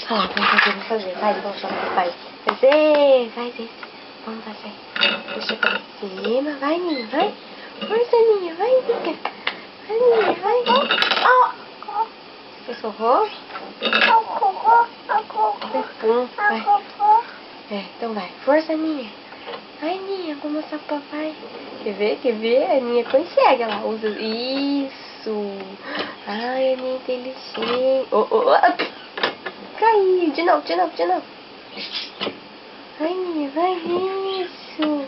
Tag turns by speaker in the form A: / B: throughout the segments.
A: Ah, vamos fazer. Vai, vamos lá, vai. Fazer, vai descer. Vamos fazer. Puxa pra cima. Vai, Ninha, vai. Força, Ninha, vai, Ninha. Vai, Ninha, vai. Você sorrou? Pum, vai. Então vai. Força, Ninha. Vai, Ninha, vou mostrar pro papai. Quer ver? Quer ver? A Ninha consegue. Ela usa. Isso. Ai, a Ninha é inteligente. Caiu. De novo, de novo, de novo. Vai, Ninha, vai. Isso.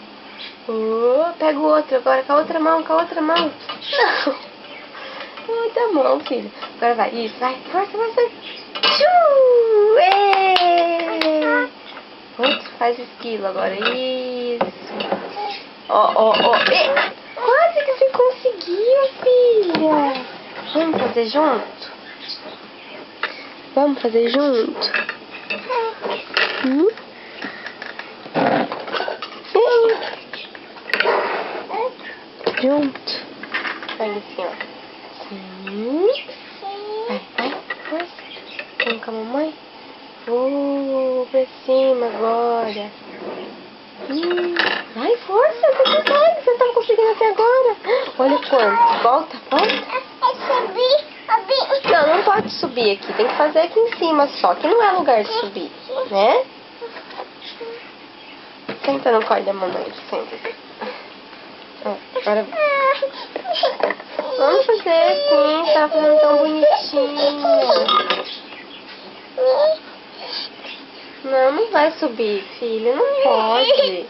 A: Pega o outro agora com a outra mão, com a outra mão. Não. Muita mão, filho. Agora vai. Isso, vai. Força, força. Outro, faz esquilo agora. Isso. Quase que você conseguiu, filha. Vamos fazer junto? Vamos fazer junto? Junto. Faz assim, ó. Sim. Vai, força. Vamos com a mamãe. Pra cima agora. Vai, força, você consegue. Você não tava conseguindo até agora. Olha quanto. Volta, volta. Não pode subir aqui. Tem que fazer aqui em cima só. Aqui não é lugar de subir, né? Senta no colo da mamãe. Senta. Agora vamos fazer assim. Tá fazendo tão bonitinho. Não vai subir, filha. Não pode.